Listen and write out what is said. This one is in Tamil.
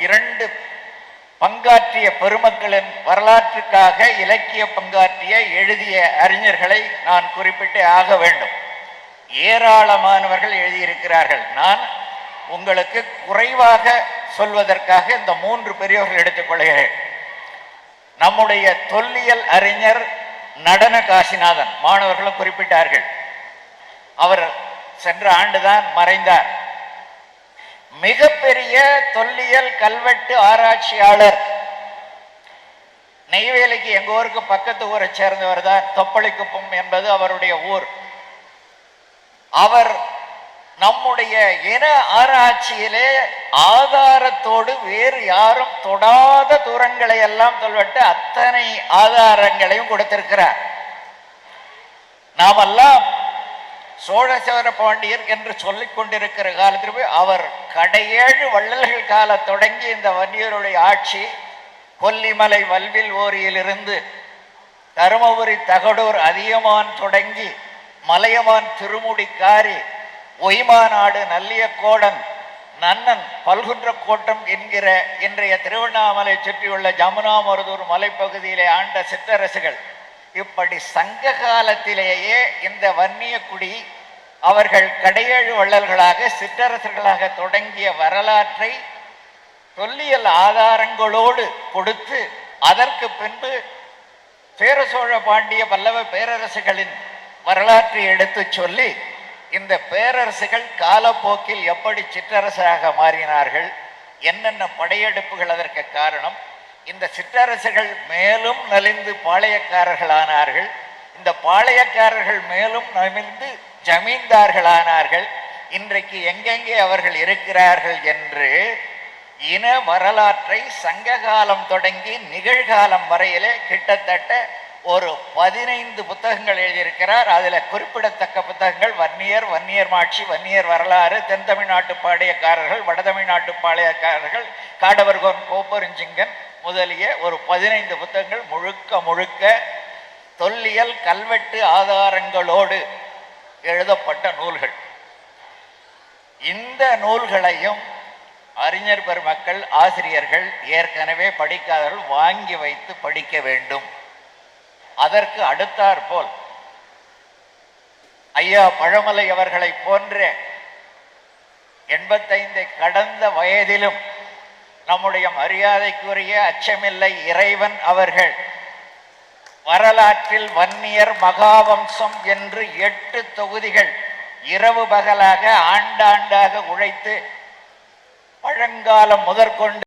2 பங்காற்றிய பெருமக்களின் வரலாற்றுக்காக இலக்கிய பங்காற்றிய எழுதிய அறிஞர்களை நான் குறிப்பிட்டே ஆக வேண்டும். ஏராளமானவர்கள் எழுதியிருக்கிறார்கள். நான் உங்களுக்கு குறைவாக சொல்வதற்காக இந்த 3 பெரியவர்கள் எடுத்துக்கொள்கிறேன். நம்முடைய தொல்லியல் அறிஞர் நடன காசிநாதன், மாணவர்களும் குறிப்பிட்டார்கள். அவர் சென்ற ஆண்டுதான் மறைந்தார். மிகப்பெரிய தொல்லியல் கல்வெட்டு ஆராய்ச்சியாளர். நெய்வேலிக்கு எங்க ஊருக்கு பக்கத்து ஊரை சேர்ந்தவர் தான். தொப்பளிக்குப்பம் என்பது அவருடைய ஊர். அவர் நம்முடைய இன ஆராய்ச்சியிலே ஆதாரத்தோடு வேறு யாரும் தொடாத தூரங்களை எல்லாம் சொல்லிட்டு அத்தனை ஆதாரங்களையும் கொடுத்திருக்கிறார். நாமெல்லாம் சோழசேகர பாண்டியர் என்று சொல்லிக் கொண்டிருக்கிற காலத்திற்கு அவர் கடையேழு வள்ளல்கள் கால தொடங்கி இந்த வன்னியருடைய ஆட்சி கொல்லிமலை வல்வில் ஓரியிலிருந்து தருமபுரி தகடூர் அதியமான் தொடங்கி மலையமான் திருமுடிக்காரி ஒய்மாநாடு நல்லியக்கோடன் நன்னன் பல்குன்ற கோட்டம் என்கிற இன்றைய திருவண்ணாமலை சுற்றியுள்ள ஜமுனா மருதூர் மலைப்பகுதியிலே ஆண்ட சிற்றரசுகள், இப்படி சங்க காலத்திலேயே இந்த வன்னிய குடி அவர்கள் கடையேழு வள்ளல்களாக சிற்றரசர்களாக தொடங்கிய வரலாற்றை தொல்லியல் ஆதாரங்களோடு கொடுத்து அதற்கு பின்பு சேர சோழ பாண்டிய பல்லவ பேரரசுகளின் வரலாற்றை எடுத்து சொல்லி இந்த பேரரசுகள் காலப்போக்கில் எப்படி சிற்றரசாக மாறினார்கள், என்னென்ன படையெடுப்புகள் அதற்கு காரணம், இந்த சிற்றரசுகள் மேலும் நலிந்து பாளையக்காரர்களானார்கள், இந்த பாளையக்காரர்கள் மேலும் நலிந்து ஜமீன்தார்களானார்கள், இன்றைக்கு எங்கெங்கே அவர்கள் இருக்கிறார்கள் என்று இன வரலாற்றை சங்க காலம் தொடங்கி நிகழ்காலம் வரையிலே கிட்டத்தட்ட ஒரு 15 புத்தகங்கள் எழுதியிருக்கிறார். அதில் குறிப்பிடத்தக்க புத்தகங்கள் வன்னியர், வன்னியர் மாட்சி, வன்னியர் வரலாறு, தென் தமிழ்நாட்டு பாளையக்காரர்கள், வட தமிழ்நாட்டு பாளையக்காரர்கள், காடவர்கோன் கோப்பெருஞ்சிங்கன் முதலிய ஒரு 15 புத்தகங்கள் முழுக்க முழுக்க தொல்லியல் கல்வெட்டு ஆதாரங்களோடு எழுதப்பட்ட நூல்கள். இந்த நூல்களையும் அறிஞர் பெருமக்கள், ஆசிரியர்கள் ஏற்கனவே படிக்காதவர்கள் வாங்கி வைத்து படிக்க வேண்டும். அதற்கு அடுத்தாற்போல் ஐயா பழமலை அவர்களை போன்ற 85 கடந்த வயதிலும் நம்முடைய மரியாதைக்குரிய அச்சமில்லை இறைவன் அவர்கள் வரலாற்றில் வன்னியர் மகாவம்சம் என்று 8 தொகுதிகள் இரவு பகலாக ஆண்டாண்டாக உழைத்து பழங்காலம் முதற்கொண்டு